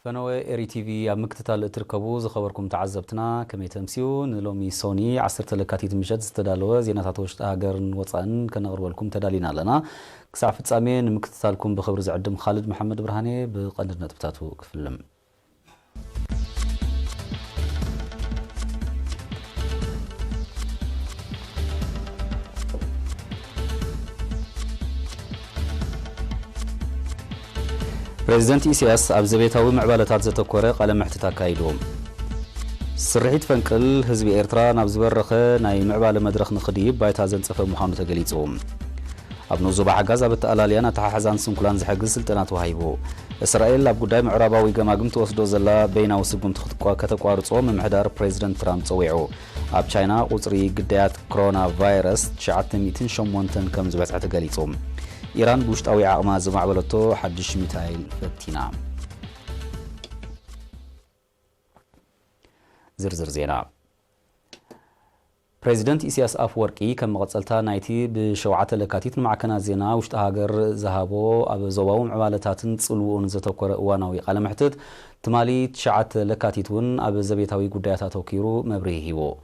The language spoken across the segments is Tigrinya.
فنوى إري تي في مكتتال تركبوا زخبركم تعذبتنا كمية تمسيون لومي سوني عصرت لكاتيت مجد استدالوا زينات توشت هاجرن وطن كنغرب لكم تدالينا لنا كسعف تسامين مكتتالكم بخبر زعدم خالد محمد برهاني بقندنا تبتاتو كفلم بريزيدنت إسياس أبزبيتاوي معبالتات زتكورة قال محتتا كايدوم سرحيت فنقل حزب إيرترا نابزبر رخه ناي معبال مدرخ نخديب بايت هازن صفه محانو تقليصوم ابنو زوبا حقاز ابت ألاليانا تححزان سنكولان زحقز سلطنات وهايبو إسرائيل لاب قداي معراباوي قماقم توسدو زلا بينا وسقم كتقوارصوم محدار بريزيدنت ترامب صويعو اب چاينا قصري قدايات كورونا فيروس 908 كم زبعت تقليصوم إيران بوشتاوي عقما زمعبلتو حدش ميتايل فتينا زرزر زينا بريزيدنت إسياس أفوركي كم مغتصلتا نايتي بشوعة لكاتيت معكنا زينا وشت هاجر ذهبو أب زواوم عمالتاتن تصلوون زتوكر واناوي قال محتد تمالي تشعة لكاتيتون أب زبيتاوي قداياتا توكيرو مبريهيو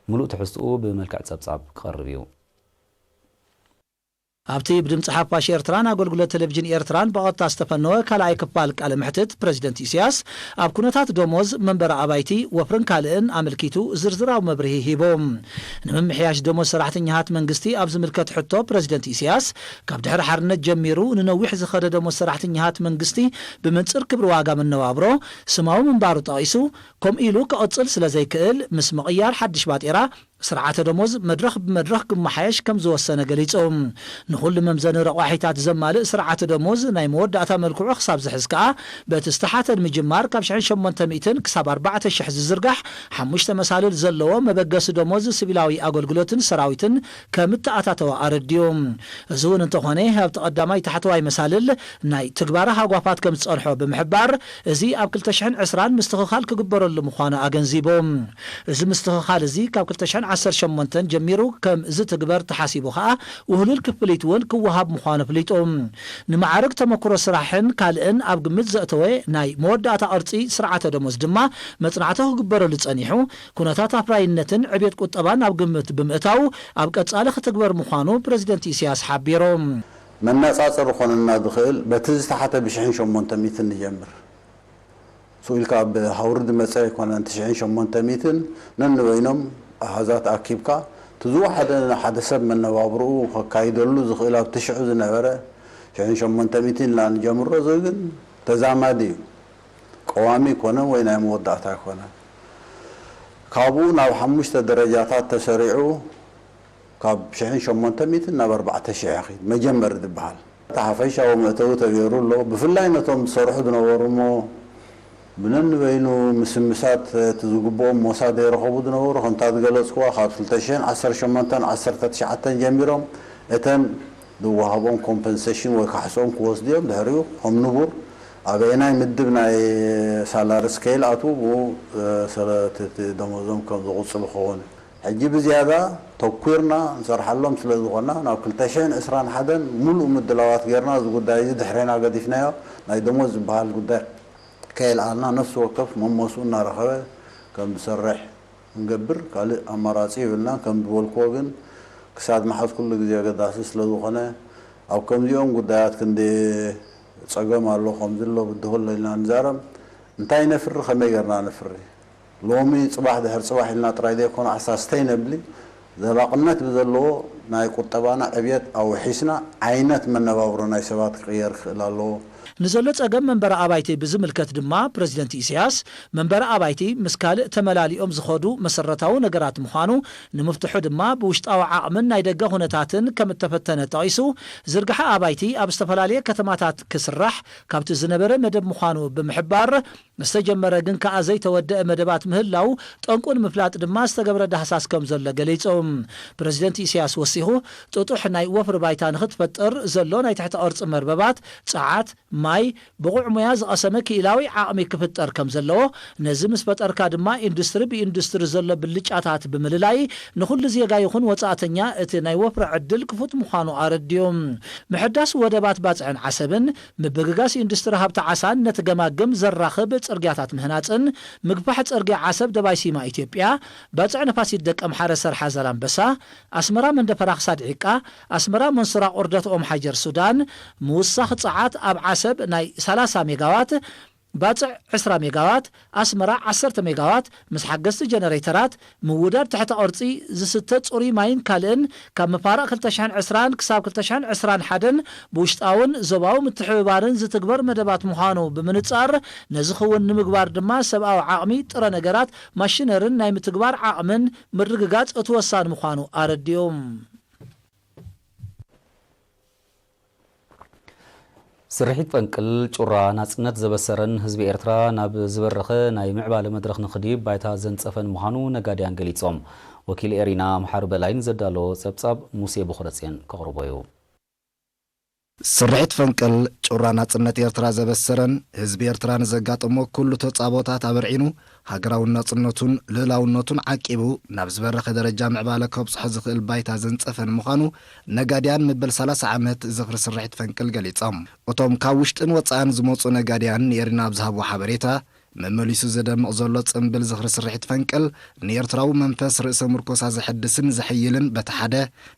ملوء تحسقو بملكع تسابساب قربيو ኣብቲ ብድምፂ ሓፋሽ ኤርትራን ኣገልግሎት ቴሌቪዥን ኤርትራን ብቐጥታ ዝተፈነወ ካልኣይ ክፋል ቃለ መሕትት ፕሬዚደንት ኢሳያስ ኣብ ኩነታት ደሞዝ መንበረ ኣባይቲ ወፍርን ካልእን ኣመልኪቱ ዝርዝራዊ መብርሂ ሂቦም ንምምሕያሽ ደሞዝ ሰራሕተኛታት መንግስቲ ኣብ ዝምልከት ሕቶ ፕሬዚደንት ኢሳያስ ካብ ድሕሪ ሓርነት ጀሚሩ ንነዊሕ ዝኸደ ደሞዝ ሰራሕተኛታት መንግስቲ ብመንፅር ክብሪ ዋጋ መነባብሮ ስማዊ ምንባሩ ጠቒሱ ከምኡ ኢሉ ክቕፅል ስለ ዘይክእል ምስ ምቕያር ሓድሽ ባጤራ سرعة دموز مدرخ بمدرخ كمحايش كم زوسنا قليتهم نقول ممزن رقاحيتات زمال سرعة دموز ناي مود أتا ملكو خصاب زحزكا بتستحات المجمار كابشعين شمون تميتن كساب 4 شحز الزرقح حموشت مسالل زلوا مبقس دموز سبيلاوي أقول قلوتن سراويتن كمت أتاتوا أرديوم زون انتخواني هبت قدامي تحتواي مسالل ناي تقبارها قوافات كم تصالحوا بمحبار زي أبكل تشحن عسران مستخخال كقبر المخوانا أغنزيبهم زي مستخخال زي كابكل تشحن 10 جميرو كم زت قبر تحاسيبو خا وهلول كفليتون كوهاب مخانه فليتهم نمعارك تمكرو سراحن كالئن اب قمت زأتوي ناي موداتا ارصي سرعه دموز دما مصنعته قبر لصنيحو كوناتات افراينتن عبيت قطبان اب قمت بمئتاو اب قصاله تكبر مخانو بريزيدنت إسياس حبيروم من نصاصر خوننا دخل بتزتحت بشحن شمونت ميتن نجمر سويلك اب هورد مساي كون 98 ننوينم هذات أكيبكا تزو حدا سب من نوابرو كايدلو زخيلا بتشعو زنبرة يعني شمون تميتين لان جمر زوجن تزامدي قوامي كونا وين مودعتا كونا كابو ناو حمشت درجاتات تسريعو كاب شحن شمون تميتين ناب 14 أخي مجمر دبحال تحفيشا ومأتو تغيرو له بفلاينتهم صرحو دنورمو منن وينو مسمسات تزوجبهم موساد يرخبوا دنور خنتات جلس كوا خاطلتشين 10 جميرهم اتن دوهابهم كومبنسيشن وكحسهم كوس ديهم دهريو هم نبور أبينا مدبنا سالار سكيل أتو و سلات دموزهم كم ضغط الخون حجيب زيادة توكيرنا نصرح لهم سلذوقنا ناكلتشين إسران حدا ملء مدلوات غيرنا زود دايز دحرينا قديفنايو ناي دموز بحال قدام كايل عنا نفس وقف ممسونا رخوة كم بسرح نقبر قال أماراتي ولنا كم بولكوغن كساد محط كل جزية قداسس لذوقنا أو كم يوم قدات كندي تصقم على خمس الله بدهول لنا نزارم انتاي نفر خمي قرنا نفر لومي صباح دهر صباح لنا ترايدي يكون أساستين بلي ذلاقنات بذلو ناي قطبانا أبيات أو حسنا عينات من نبابرنا ناي سبات غير خلالو نزلت أجمع منبر أبايتي بزملكة دما بريزيدنت إسياس منبر أبايتي مسكال تملالي زخودو مسرتاو نجرات مخانو نمفتحو دما بوشت أو عامن نايدقه هنتاتن كم تفتن تايسو زرقح أبايتي أبستفلالية كتماتات كسرح كابت الزنبرة مدب مخانو بمحبار نستجمر جن كأزي تودع مدبات مهلاو تنقل مفلات دما استجبر ده حساس كم زل جليتهم بريزيدنت إسياس وسي ተወሲኹ ጥጡሕ ናይ ወፍሪ ባይታ ንኽትፈጥር ዘሎ ናይ ትሕቲ ቅርፂ መርበባት ፀዓት ማይ ብቑዕ ሞያ ዝቐሰመ ክኢላዊ ዓቕሚ ክፍጠር ከም ዘለዎ ነዚ ምስ ፈጠርካ ድማ ኢንዱስትሪ ብኢንዱስትሪ ዘሎ ብልጫታት ብምልላይ ንኹሉ ዜጋ ይኹን ወፃእተኛ እቲ ናይ ወፍሪ ዕድል ክፉት ምዃኑ ኣረድዮም ምሕዳስ ወደባት ባፅዕን ዓሰብን ምብግጋስ ኢንዱስትሪ ሃብቲ ዓሳን ነቲ ገማግም ዘራኽብ ፅርግያታት ምህናፅን ምግፋሕ ፅርግያ ዓሰብ ደባይ ሲማ ኢትዮጵያ ባፅዕ ነፋስ ይደቀ ምሓረ ሰርሓ ዘላንበሳ ኣስመራ መንደፈራ ክሳድ ዒቃ ኣስመራ መንሱራ ቁርደት ኦም ሓጀር ሱዳን ምውሳኽ ፀዓት ኣብ ዓሰብ ናይ 30 ሜጋዋት ባፅዕ 20 ሜጋዋት ኣስመራ 10 ሜጋዋት ምስ ሓገዝቲ ጀነሬተራት ምውዳድ ትሕቲ ቅርፂ ዝስተ ፅሩይ ማይን ካልእን ካብ መፋረቕ 2020 ክሳብ 2021 ብውሽጣውን ዞባዊ ምትሕብባርን ዝትግበር መደባት ምዃኑ ብምንጻር ነዚ ኸውን ንምግባር ድማ ሰብኣዊ ዓቕሚ ጥረ ነገራት ማሽነርን ናይ ምትግባር ዓቕምን ምርግጋጽ እቲ ወሳኒ ምዃኑ ኣረድዮም ስርሒት ፈንቅል ጩራ ናጽነት ዘበሰረን ህዝቢ ኤርትራ ናብ ዝበረኸ ናይ ምዕባለ መድረኽ ንኽዲብ ባይታ ዘንጸፈን ምዃኑ ነጋድያን ገሊጾም ወኪል ኤሪና መሓር በላይን ዘዳሎ ጸብጻብ ሙሴ ብኹረጽየን ከቕርቦ እዩ ስርሒት ፈንቅል ጩራ ናጽነት ኤርትራ ዘበሰረን ህዝቢ ኤርትራ ንዘጋጠሞ ኩሉ ተጻቦታት አበርዒኑ ሃገራዊ ናጽነቱን ልዕላውነቱን ዓቂቡ ናብ ዝበረኸ ደረጃ ምዕባለ ከብጽሖ ዝኽእል ባይታ ዘንጸፈን ምዃኑ ነጋድያን ምብል 30 ዓመት ዝኽሪ ስርሒት ፈንቅል ገሊጾም እቶም ካብ ውሽጥን ወጻእን ዝመጹ ነጋድያን ኤሪና ብዝሃብዎ ሓበሬታ መመሊሱ ዘደምቕ ዘሎ ጽምብል ዝኽሪ ስርሒት ፈንቅል ንኤርትራዊ መንፈስ ርእሰ ምርኮሳ ዘሕድስን ዘሕይልን በቲ ሓደ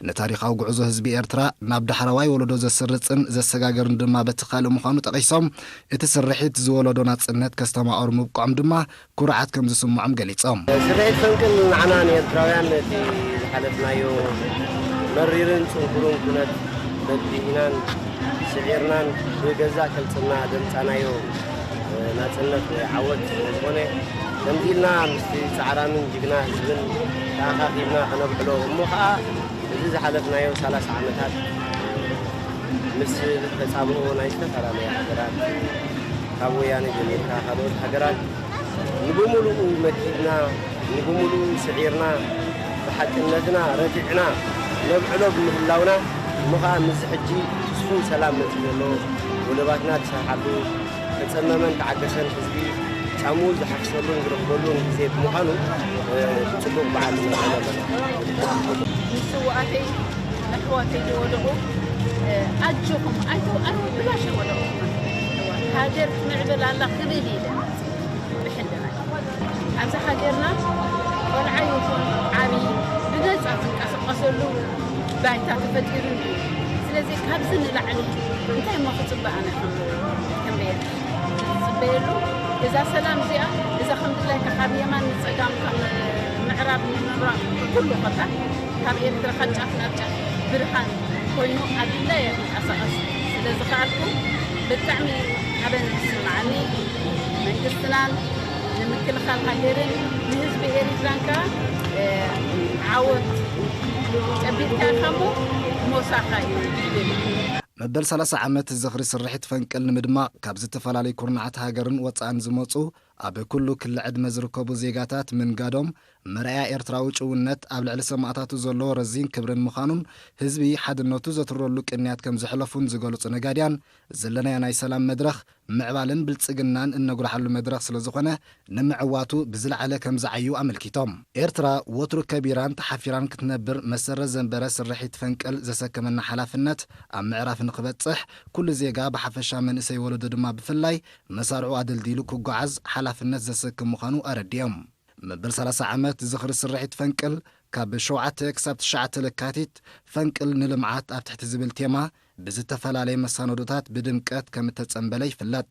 ንታሪኻዊ ጉዕዞ ህዝቢ ኤርትራ ናብ ዳሕራዋይ ወለዶ ዘስርጽን ዘሰጋገርን ድማ በቲ ካልእ ምዃኑ ጠቒሶም እቲ ስርሒት ዝወለዶ ናጽነት ከስተማቕሩ ምብቃዖም ድማ ኩርዓት ከም ዝስምዖም ገሊጾም ስርሒት ፈንቅል ንዓና ንኤርትራውያን እቲ ዝሓለፍናዮ መሪርን ጽንኩርን ኩነት በዲኢናን ስዒርናን ብገዛእ ከልፅና ደምፃናዮ ናጽነት ዓወት ዝኾነ ከምዚልና ምስቲ ፃዕራምን ጅግና ህዝብን ተኣኻኺብና ክነብዕሎ እሞ ከዓ እዚ ዝሓለፍናዮ 30 ዓመታት ምስ ተጻብኦ ናይ ዝተፈላለዩ ሃገራት ካብ ወያነ ጀሚርካ ካልኦት ሃገራት ንብሙሉኡ መኪድና ንብሙሉኡ ስዒርና ብሓቅነትና ረቲዕና ነብዕሎ ብምህላውና እሞ ከዓ ምስ ሕጂ ተስፉ ሰላም መፂ ዘሎ ወለባትና ተሰርሓሉ ተጸመመን ተዓገሰን ህዝቢ ጫሙ ዝሓፍሰሉን ዝረኽበሉን ጊዜ ብምዃኑ ጽቡቕ በዓል እናኸበርና ንስዋኣተይ ኣሕዋተይ ዝወደቑ ኣጆኹም ኣነ ብላሽ ወደቑ ሃገር ክንዕብል ኣላ ክብል ኢለ ብሕልና ኣብዚ ሃገርና ቆልዓ ይኹን ዓብዪ ብነፃ ዝንቀሳቐሰሉ ባይታ ተፈጢሩ እዩ ስለዚ ካብዚ ንላዕሊ እንታይ ሞ ክፅበኣነ ከመየል ጽበየሉ እዛ ሰላም እዚኣ እዛ ከምድላይ ካብ የማን ንፀጋም ካብ ምዕራብ ንምብራቕ ኩሉ ኸታ ካብ ኤርትራ ካብ ጫፍ ናብ ጫፍ ብርሃን ኮይኑ ኣድላይ ክንቀሳቐስ ስለዝኽኣልኩ ብጣዕሚ ሓበን ዝስማዓኒ መንግስትናን ንምክልኻል ሃገርን ንህዝቢ ኤርትራን ከዓ ዓወት ጨቢጥካ ኢልካሞ ሞሳኻ እዩ መበል 30 ዓመት ዝኽሪ ስርሒት ፈንቅል ንምድማቕ ካብ ዝተፈላለዩ ኩርናዓት ሃገርን ወፃእን ዝመጹ ኣብ ኩሉ ክልል ዕድመ ዝርከቡ ዜጋታት ምንጋዶም መርኣያ ኤርትራዊ ጭውነት ኣብ ልዕሊ ሰማዕታቱ ዘለዎ ረዚን ክብርን ምዃኑን ህዝቢ ሓድነቱ ዘትረሉ ቅንያት ከም ዘሕለፉን ዝገልጹ ነጋድያን ዘለናዮ ናይ ሰላም መድረኽ ምዕባልን ብልጽግናን እነጉርሓሉ መድረኽ ስለ ዝኾነ ንምዕዋቱ ብዝለዓለ ከም ዝዓዩ ኣመልኪቶም ኤርትራ ወትሩ ከቢራን ተሓፊራን ክትነብር መሰረት ዘንበረ ስርሒት ፈንቅል ዘሰከመና ሓላፍነት ኣብ ምዕራፍ ንኽበጽሕ ኩሉ ዜጋ ብሓፈሻ መንእሰይ ወለዶ ድማ ብፍላይ መሳርዑ ኣደልዲሉ ክጓዓዝ ሓላፍነት ዘሰክም ምዃኑ ኣረድዮም መበል 30 ዓመት ዝኽሪ ስርሒት ፈንቅል ካብ 7 ክሳብ 9 ለካቲት ፈንቅል ንልምዓት ኣብ ትሕቲ ዝብል ቴማ ብዝተፈላለየ መሳነዶታት ብድምቀት ከም ተጸንበለ ይፍለጥ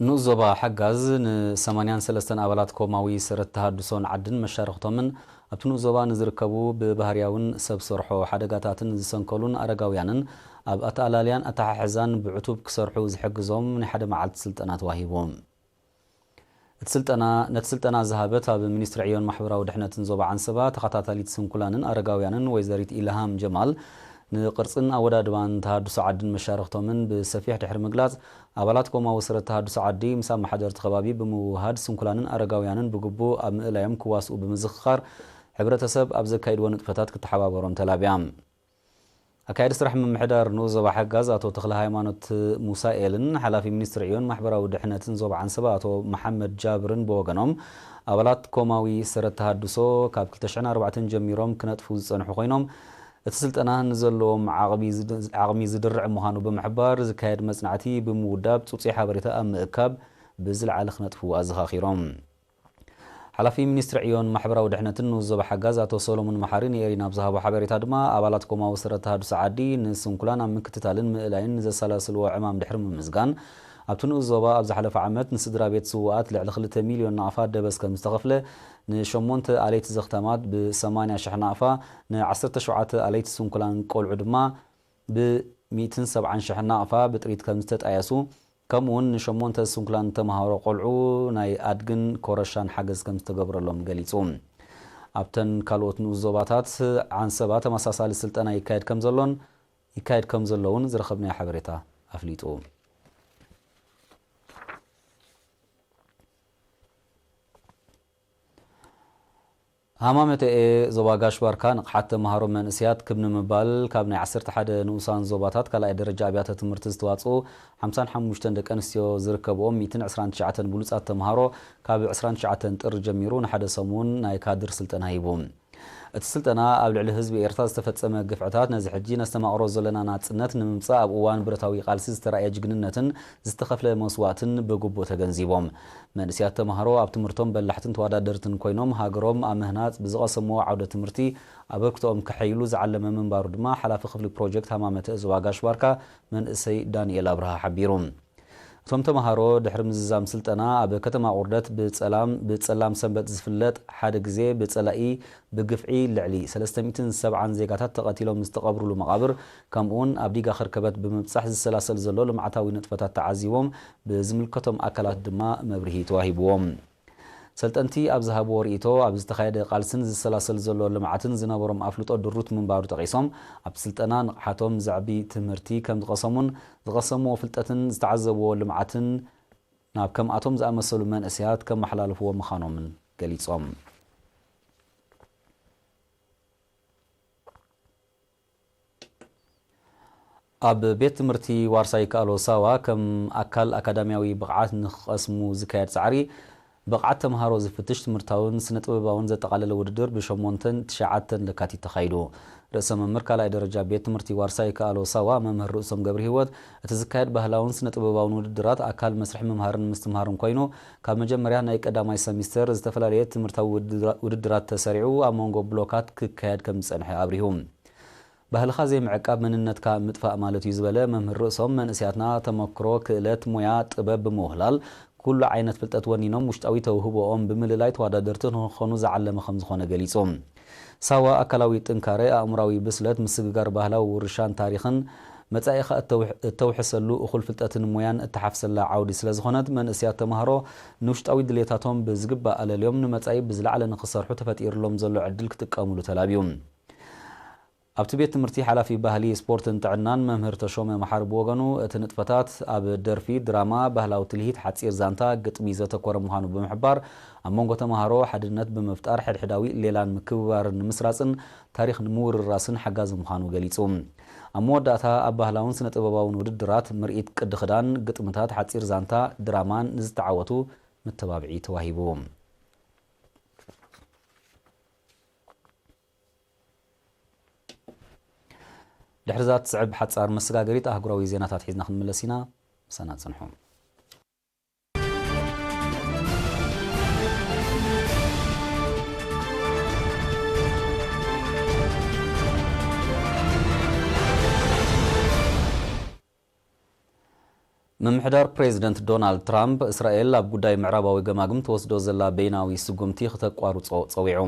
ንዞባ ሓጋዝ ን83 ኣባላት ኮማዊ ስረት ተሃድሶን ዓድን መሻርክቶምን ኣብቲ ንዞባ ንዝርከቡ ብባህርያውን ሰብ ሰርሖ ሓደጋታትን ዝሰንከሉን ኣረጋውያንን ኣብ ኣተኣላልያን ኣተሓሕዛን ብዕቱብ ክሰርሑ ዝሕግዞም ናይ ሓደ መዓልቲ ስልጠና ተዋሂቦም ነቲ ስልጠና ዝሃበት ኣብ ሚኒስትሪ ዕዮን ማሕበራዊ ድሕነትን ዞባ ዓንሰባ ተኸታታሊት ስንኩላንን ኣረጋውያንን ወይዘሪት ኢልሃም ጀማል ንቅርጽን ኣወዳድባን ተሃድሶ ዓድን መሻርክቶምን ብሰፊሕ ድሕሪ ምግላጽ ኣባላት ኮማዊ ስረት ተሃድሶ ዓዲ ምስ ኣመሓደርቲ ከባቢ ብምውሃድ ስንኩላንን ኣረጋውያንን ብግቡእ ኣብ ምእላዮም ክዋስኡ ብምዝኽኻር ሕብረተሰብ ኣብ ዘካይድዎ ንጥፈታት ክትሓባበሮም ተላብያ ኣካይዲ ስራሕ ምምሕዳር ንኡስ ዞባ ሓጋዝ ኣቶ ተክለ ሃይማኖት ሙሳኤልን ሓላፊ ሚኒስትሪ ዕዮን ማሕበራዊ ድሕነትን ዞባ ዓንሰባ ኣቶ መሐመድ ጃብርን ብወገኖም ኣባላት ኮማዊ ስረት ተሃድሶ ካብ 2004 ጀሚሮም ክነጥፉ ዝጸንሑ ኮይኖም እቲ ስልጠና ንዘለዎም ዓቕሚ ዝድርዕ ምዃኑ ብምሕባር ዝካየድ መጽናዕቲ ብምውዳብ ጽጹይ ሓበሬታ ኣብ ምእካብ ብዝለዓለ ክነጥፉ ኣዘኻኺሮም ሓላፊ ሚኒስትሪ ዕዮን ማሕበራዊ ድሕነትን ንኡስ ዞባ ሓጋዝ ኣቶ ሰሎሞን መሓሪ ንኤሪና ብዝሃቦ ሓበሬታ ድማ ኣባላት ኮማዊ ስረት ተሃድሶ ዓዲ ንስንኩላን ኣብ ምክትታልን ምእላይን ዘሰላስልዎ ዕማም ድሕሪ ምምዝጋን ኣብቲ ንኡስ ዞባ ኣብ ዝሓለፈ ዓመት ንስድራ ቤት ስውኣት ልዕሊ 2 ሚልዮን ናቕፋ ደበስ ከም ዝተኸፍለ ን8 ኣለይቲ ዘኽተማት ብ80,000 ናቕፋ ን17 ኣለይቲ ስንኩላን ቆልዑ ድማ ብ170,000 ናቕፋ ብጥሪት ከም ዝተጣየሱ ከምኡውን ን8 ስንኩላን ተመሃሮ ቆልዑ ናይ ኣድግን ኮረሻን ሓገዝ ከም ዝተገብረሎም ገሊጹ ኣብተን ካልኦት ንኡስ ዞባታት ዓንሰባ ተመሳሳሊ ስልጠና ይካየድ ከም ዘለውን ዝረኸብናዮ ሓበሬታ ኣፍሊጡ ሃማመተ ዞባ ጋሽ ባርካ ንቕሓት ተመሃሮ መንእስያት ክብ ንምባል ካብ ናይ 11 ንኡሳን ዞባታት ካልኣይ ደረጃ ኣብያተ ትምህርቲ ዝተዋፅኡ 55 ደቂ ኣንስትዮ ዝርከብኦም 129 ብሉፃት ተመሃሮ ካብ 29 ጥር ጀሚሩ ንሓደ ሰሙን ናይ ካድር ስልጠና ሂቡ እቲ ስልጠና ኣብ ልዕሊ ህዝቢ ኤርትራ ዝተፈጸመ ግፍዕታት ነዚ ሕጂ ነስተማቕሮ ዘለና ናጽነት ንምምጻእ ኣብ እዋን ብረታዊ ቃልሲ ዝተረኣየ ጅግንነትን ዝተኸፍለ መስዋዕትን ብግቡእ ተገንዚቦም መንእስያት ተመሃሮ ኣብ ትምህርቶም በላሕትን ተወዳደርትን ኮይኖም ሃገሮም ኣብ ምህናጽ ብዝቐሰምዎ ዓውደ ትምህርቲ ኣበርክቶኦም ክሐይሉ ዝዓለመ ምንባሩ ድማ ሓላፊ ክፍሊ ፕሮጀክት ሃማመተ ዞባ ጋሽ ባርካ መንእሰይ ዳንኤል ኣብርሃ ሓቢሩ እቶም ተመሃሮ ድሕሪ ምዝዛም ስልጠና ኣብ ከተማ ቁርደት ብጸላም ሰንበት ዝፍለጥ ሓደ ግዜ ብጸላኢ ብግፍዒ ልዕሊ 370 ዜጋታት ተቐቲሎም ዝተቐብሩሉ መቓብር ከምኡውን ኣብ ዲጋ ኸርከበት ብምብጻሕ ዝሰላሰል ዘሎ ልምዓታዊ ንጥፈታት ተዓዚቦም ብዝምልከቶም ኣካላት ድማ መብርሂ ተዋሂብዎም ሰልጠንቲ ኣብ ዝሃብዎ ርእይቶ ኣብ ዝተኻየደ ቃልስን ዝሰላሰል ዘሎ ልምዓትን ዝነበሮም ኣፍልጦ ድሩት ምንባሩ ጠቒሶም ኣብ ስልጠና ንቕሓቶም ዛዕቢ ትምህርቲ ከም ዝቐሰሙን ዝቐሰምዎ ፍልጠትን ዝተዓዘብዎ ልምዓትን ናብ ከምኣቶም ዝኣመሰሉ መንእስያት ከም መሓላለፍዎ ምዃኖምን ገሊጾም ኣብ ቤት ትምህርቲ ዋርሳይ ካሎ ሳዋ ከም ኣካል ኣካዳሚያዊ ብቕዓት ንኽቐስሙ ዝካየድ ጻዕሪ ብቕዓት ተምሃሮ ዝፍትሽ ትምህርታውን ስነ ጥበባውን ዘጠቓለለ ውድድር ብ8-9 ለካቲት ተኻይዱ ርእሰ መምህር ካልኣይ ደረጃ ቤት ትምህርቲ ዋርሳይ ካሎ ሳዋ መምህር ርእሶም ገብሪ ህይወት እቲ ዝካየድ ባህላውን ስነ ጥበባውን ውድድራት ኣካል መስርሕ ምምሃርን ምስትምሃርን ኮይኑ ካብ መጀመርያ ናይ ቀዳማይ ሰሚስተር ዝተፈላለየ ትምህርታዊ ውድድራት ተሰሪዑ ኣብ መንጎ ብሎካት ክካየድ ከም ዝጸንሐ ኣብሪሁ ባህልኻ ዘይምዕቃብ መንነትካ ምጥፋእ ማለት እዩ ዝበለ መምህር ርእሶም መንእስያትና ተመክሮ ክእለት ሞያ ጥበብ ብምውህላል ኩሉ ዓይነት ፍልጠት ወኒኖም ውሽጣዊ ተውህቦኦም ብምልላይ ተወዳደርቲ ንኽኾኑ ዝዓለመ ከም ዝኾነ ገሊጾም ሳዋ ኣካላዊ ጥንካሬ ኣእምራዊ ብስለት ምስግጋር ባህላዊ ውርሻን ታሪኽን መጻኢኻ እተውሕሰሉ እኹል ፍልጠትን ሞያን እተሓፍሰላ ዓውዲ ስለ ዝኾነት መንእስያት ተምሃሮ ንውሽጣዊ ድሌታቶም ብዝግባእ ኣለልዮም ንመጻኢ ብዝለዓለ ንኽሰርሑ ተፈጢሩሎም ዘሎ ዕድል ክጥቀምሉ ተላብዩ ኣብቲ ቤት ትምህርቲ ሓላፊ ባህሊ ስፖርትን ጥዕናን መምህር ተሾመ መሓር ብወገኑ እቲ ንጥፈታት ኣብ ደርፊ ድራማ ባህላዊ ትልሂት ሓፂር ዛንታ ግጥሚ ዘተኮረ ምዃኑ ብምሕባር ኣብ መንጎ ተምሃሮ ሓድነት ብምፍጣር ሕድሕዳዊ ሌላን ምክብባርን ንምስራፅን ታሪክ ንምውርራስን ሓጋዚ ምዃኑ ገሊጹ ኣብ መወዳእታ ኣብ ባህላውን ስነ ጥበባውን ውድድራት ምርኢት ቅዲ ክዳን ግጥምታት ሓፂር ዛንታ ድራማን ዝተዓወቱ ምተባብዒ ተዋሂቡ ድሕርዛት ስዕብ ሓጻር መሰጋገሪት ኣህጉራዊ ዜናታት ሒዝና ክንምለስ ኢና ሰናት ጽንሑ ምምሕዳር ፕሬዚደንት ዶናልድ ትራምፕ እስራኤል ኣብ ጉዳይ ምዕራባዊ ገማግም ተወስዶ ዘላ በይናዊ ስጉምቲ ክተቋርጾ ጸዊዑ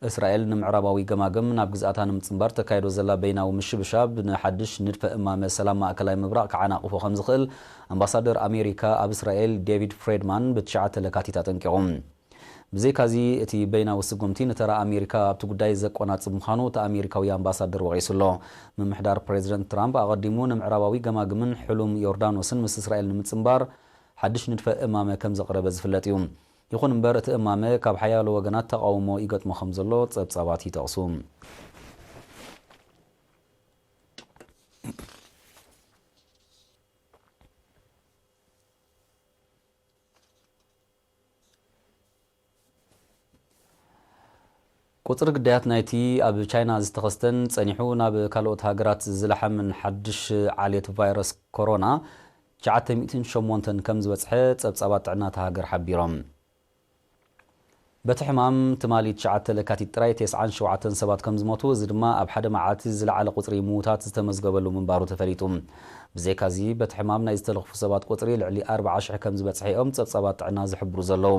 እስራኤል ንምዕራባዊ ገማግም ናብ ግዝኣታ ንምጽንባር ተካይዶ ዘላ በይናዊ ምሽብሻብ ንሓድሽ ንድፈ እማመ ሰላም ማእከላይ ምብራቕ ከዓናቕፎ ከም ዝኽእል ኣምባሳደር ኣሜሪካ ኣብ እስራኤል ዴቪድ ፍሬድማን ብ9 ለካቲት ኣጠንቂቖም ብዘይካዚ እቲ በይናዊ ስጉምቲ ንተራ ኣሜሪካ ኣብቲ ጉዳይ ዘቆናጽብ ምዃኑ እቲ ኣሜሪካዊ ኣምባሳደር ወቒሱሎ ምምሕዳር ፕሬዚደንት ትራምፕ ኣቐዲሙ ንምዕራባዊ ገማግምን ሕሉም ዮርዳኖስን ምስ እስራኤል ንምጽምባር ሓድሽ ንድፈ እማመ ከም ዘቕረበ ዝፍለጥ እዩ ይኹን እምበር እቲ እማመ ካብ ሓያሎ ወገናት ተቃውሞ ይገጥሞ ከም ዘሎ ጸብጻባት ይጠቕሱ ቁጥር ግዳያት ናይቲ ኣብ ቻይና ዝተኸስተን ጸኒሑ ናብ ካልኦት ሃገራት ዝለሓምን ሓድሽ ዓልየት ቫይረስ ኮሮና 908 ከም ዝበጽሐ ጸብጻባት ጥዕና ሃገር ሓቢሮም በቲ ሕማም ትማሊ 9 ለካቲት ጥራይ 97 ሰባት ከም ዝሞቱ እዚ ድማ ኣብ ሓደ መዓልቲ ዝለዓለ ቁጽሪ ምዉታት ዝተመዝገበሉ ምንባሩ ተፈሊጡ ብዘይካዚ በቲ ሕማም ናይ ዝተለኽፉ ሰባት ቁጽሪ ልዕሊ 40,000 ከም ዝበጽሐ እዮም ጸብጻባት ጥዕና ዝሕብሩ ዘለዉ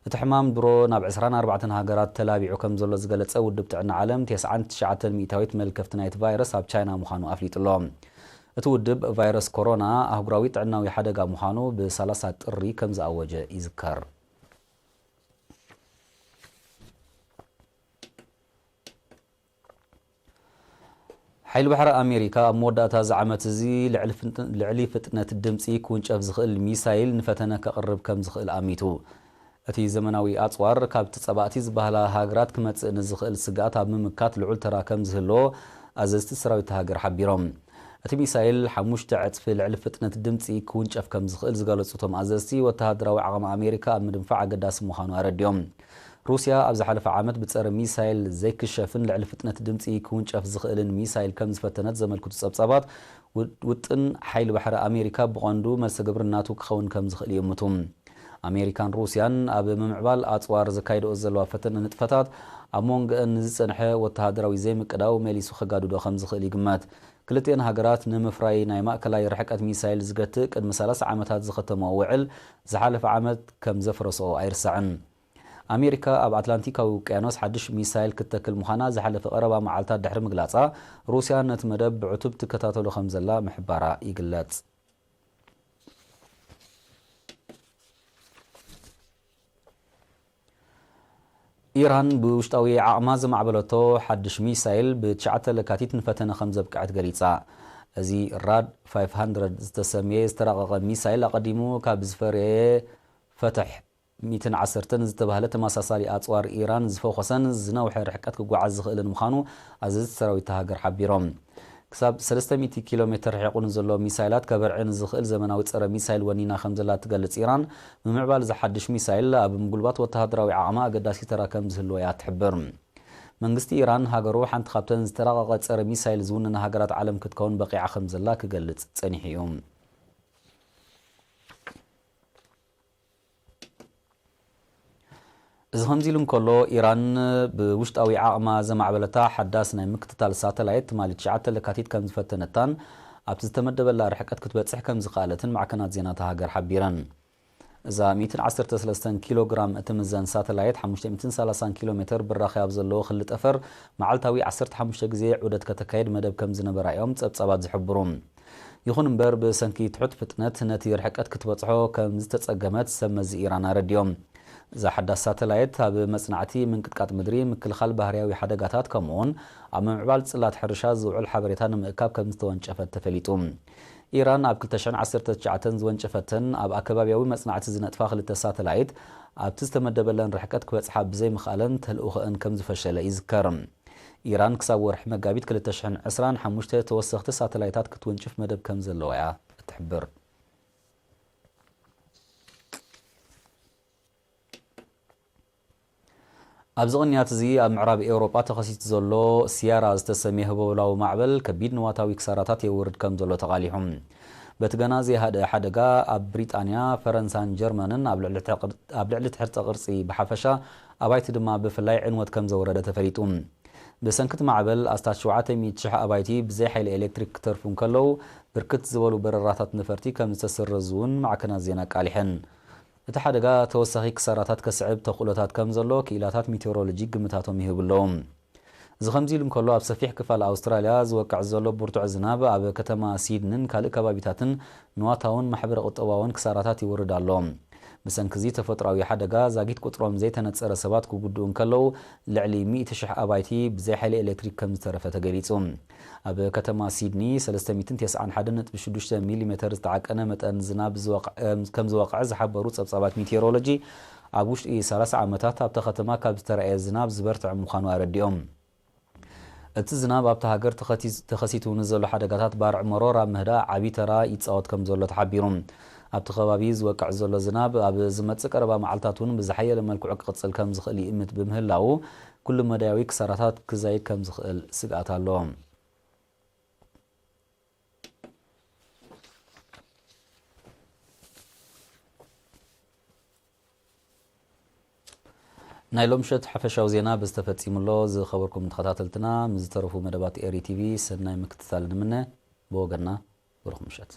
እቲ ሕማም ድሮ ናብ 24 ሃገራት ተላቢዑ ከም ዘሎ ዝገለጸ ውድብ ጥዕና ዓለም 99 ሚእታዊት መልከፍቲ ናይቲ ቫይረስ ኣብ ቻይና ምዃኑ ኣፍሊጡሎ እቲ ውድብ ቫይረስ ኮሮና ኣህጉራዊ ጥዕናዊ ሓደጋ ምዃኑ ብ30 ጥሪ ከም ዝኣወጀ ይዝከር ሓይሊ ባሕሪ ኣሜሪካ ኣብ መወዳእታ ዝዓመት እዚ ልዕሊ ፍጥነት ድምፂ ክውንጨፍ ዝኽእል ሚሳይል ንፈተነ ከቕርብ ከም ዝኽእል ኣሚቱ እቲ ዘመናዊ ኣጽዋር ካብቲ ጸባእቲ ዝበሃላ ሃገራት ክመጽእ ንዝኽእል ስጋኣት ኣብ ምምካት ልዑል ተራ ከም ዝህሎ ኣዘዝቲ ሰራዊት ሃገር ሓቢሮም እቲ ሚሳይል 5 ዕጽፊ ልዕሊ ፍጥነት ድምፂ ክውንጨፍ ከም ዝኽእል ዝገለጹ እቶም ኣዘዝቲ ወተሃደራዊ ዓቕሚ ኣሜሪካ ኣብ ምድንፋዕ ኣገዳሲ ምዃኑ ኣረድዮም ሩስያ ኣብ ዝሓለፈ ዓመት ብጸረ ሚሳይል ዘይክሸፍን ልዕሊ ፍጥነት ድምፂ ክውንጨፍ ዝኽእልን ሚሳይል ከም ዝፈተነት ዘመልክቱ ጸብጻባት ውጥን ሓይሊ ባሕሪ ኣሜሪካ ብቐንዱ መልሲ ግብርናቱ ክኸውን ከም ዝኽእል ይምቱ ኣሜሪካን ሩስያን ኣብ ምምዕባል ኣጽዋር ዘካይድኦ ዘለዋ ፈተነ ንጥፈታት ኣብ መንጎአን ዝጸንሐ ወተሃደራዊ ዘይምቅዳው መሊሱ ከጋድዶ ከም ዝኽእል ይግመት ክልቲአን ሃገራት ንምፍራይ ናይ ማእከላይ ርሕቀት ሚሳይል ዝገትእ ቅድሚ 30 ዓመታት ዝኸተመኦ ውዕል ዝሓለፈ ዓመት ከም ዘፍረስኦ ኣይርሳዕን ኣሜሪካ ኣብ ኣትላንቲካዊ ውቅያኖስ ሓድሽ ሚሳይል ክትተክል ምዃና ዝሓለፈ ቀረባ መዓልታት ድሕሪ ምግላጻ ሩስያ ነቲ መደብ ብዕቱብ ትከታተሎ ከም ዘላ ምሕባራ ይግለጽ ኢራን ብውሽጣዊ ዓቕማ ዘማዕበለቶ ሓድሽ ሚሳይል ብ9 ለካቲት ንፈተነ ከም ዘብቅዐት ገሊጻ እዚ ራድ 500 ዝተሰምየ ዝተራቐቐ ሚሳይል ኣቐዲሙ ካብ ዝፈረየ ፈትሕ 110 ዝተባህለ ተመሳሳሊ ኣጽዋር ኢራን ዝፈኾሰን ዝነውሐ ርሕቀት ክጓዓዝ ዝኽእልን ምዃኑ ኣዘዝቲ ሰራዊት ሃገር ሓቢሮም ክሳብ 300 ኪሎ ሜትር ርሒቑን ዘሎ ሚሳይላት ከበርዕን ዝኽእል ዘመናዊ ጸረ ሚሳይል ወኒና ከም ዘላ ትገልጽ ኢራን ብምዕባል ዝሓድሽ ሚሳይል ኣብ ምጉልባት ወተሃደራዊ ዓቕማ ኣገዳሲ ተራ ከም ዝህልዎ እያ ትሕብር መንግስቲ ኢራን ሃገሩ ሓንቲ ካብተን ዝተራቐቐ ጸረ ሚሳይል ዝውንና ሃገራት ዓለም ክትከውን በቂዓ ከም ዘላ ክገልጽ ጸኒሑ እዩ እዚ ከምዚ ኢሉ እንከሎ ኢራን ብውሽጣዊ ዓቕማ ዘማዕበለታ ሓዳስ ናይ ምክትታል ሳተላይት ትማሊ 9 ለካቲት ከም ዝፈተነታን ኣብቲ ዝተመደበላ ርሕቀት ክትበጽሕ ከም ዝኽኣለትን ማዕከናት ዜናታ ሃገር ሓቢረን እዛ 113 ኪሎ ግራም እትምዘን ሳተላይት 530 ኪሎ ሜትር ብራኸያብ ዘለዎ ክሊ ጠፈር መዓልታዊ 15 ግዜ ዑደት ከተካየድ መደብ ከም ዝነበራ እዮም ጸብጻባት ዝሕብሩ ይኹን እምበር ብሰንኪ ትሑት ፍጥነት ነቲ ርሕቀት ክትበጽሖ ከም ዝተጸገመት ሰመዚ ኢራን ኣረድዮም እዛ ሓዳስ ሳተላይት ኣብ መጽናዕቲ ምንቅጥቃጥ ምድሪ ምክልኻል ባህርያዊ ሓደጋታት ከምኡውን ኣብ ምዕባል ጽላት ሕርሻ ዝውዕል ሓበሬታ ንምእካብ ከም ዝተወንጨፈት ተፈሊጡ ኢራን ኣብ 2019 ዝወንጨፈተን ኣብ ኣከባቢያዊ መጽናዕቲ ዝነጥፋ ክልተ ሳተላይት ኣብቲ ዝተመደበለን ርሕቀት ክበጽሓ ብዘይምኽኣለን ተልእኾአን ከም ዝፈሸለ ይዝከር ኢራን ክሳብ ወርሒ መጋቢት 2025 ተወሰኽቲ ሳተላይታት ክትወንጭፍ መደብ ከም ዘለዋ እያ እትሕብር ኣብዚ ቅንያት እዚ ኣብ ምዕራብ ኤውሮጳ ተኸሲቱ ዘሎ ሲያራ ዝተሰምየ ህበውላዊ ማዕበል ከቢድ ንዋታዊ ክሳራታት የውርድ ከም ዘሎ ተቓሊሑ በቲ ገና ዘይሃደአ ሓደጋ ኣብ ብሪጣንያ ፈረንሳን ጀርመንን ኣብ ልዕሊ ትሕርፀ ቅርፂ ብሓፈሻ ኣባይቲ ድማ ብፍላይ ዕንወት ከም ዘወረደ ተፈሊጡ ብሰንኪት ማዕበል ኣስታት 700,000 ኣባይቲ ብዘይ ሓይሊ ኤሌክትሪክ ክተርፉ እንከለዉ ብርክት ዝበሉ በረራታት ነፈርቲ ከም ዝተሰረዙ እውን ማዕከናት ዜና ቃሊሐን እቲ ሓደጋ ተወሳኺ ክሳራታት ከስዕብ ተኽእሎታት ከም ዘሎ ክኢላታት ሜቴሮሎጂ ግምታቶም ይህብለዎም እዚ ከምዚ ኢሉ እንከሎ ኣብ ሰፊሕ ክፋል ኣውስትራልያ ዝወቅዕ ዘሎ ብርቱዕ ዝናብ ኣብ ከተማ ሲድንን ካልእ ከባቢታትን ንዋታውን ማሕበረ ቁጠባውን ክሳራታት ይውርድ ኣሎ ብሰንኪ ተፈጥሮአዊ ሓደጋ ዛጊት ቁጥሮም ዘይተነጸረ ሰባት ክጉድኡ እንከለው ልዕሊ 100,000 ኣባይቲ ብዘይ ሓይሊ ኤሌክትሪክ ከም ዝተረፈ ተገሊጹ ኣብ ከተማ ሲድኒ 391.6 ሚሊ ዝተዓቀነ መጠን ዝናብ ከም ዝወቅዕ ዝሓበሩ ጸብጻባት ሜቴሮሎጂ ኣብ ውሽጢ 30 ዓመታት ኣብታ ከተማ ካብ ዝተረኣየ ዝናብ ዝበርትዕ ምዃኑ ኣረዲኦም እቲ ዝናብ ኣብታ ሃገር ተኸሲቱ ንዘሎ ሓደጋታት ባርዕ መሮር ኣብ ምህዳእ ዓቢ ተራ ይጻወት ከም ዘሎ ተሓቢሩ ኣብቲ ከባቢ ዝወቅዕ ዘሎ ዝናብ ኣብ ዝመጽእ ቀረባ መዓልታት እውን ብዝሓየለ መልክዑ ክቕጽል ከም ዝኽእል ይእምት ብምህላው ኩሉ መዳያዊ ክሳራታት ክዘይድ ከም ዝኽእል ስግኣት ኣሎ ናይ ሎም ምሸት ሓፈሻዊ ዜና ብዝተፈጺሙሎ ዝኸበርኩም ተኸታተልትና ምዝተረፉ መደባት ኤሪ ቲቪ ሰናይ ምክትታል ንምነ ብወገንና ብሩኽ ምሸት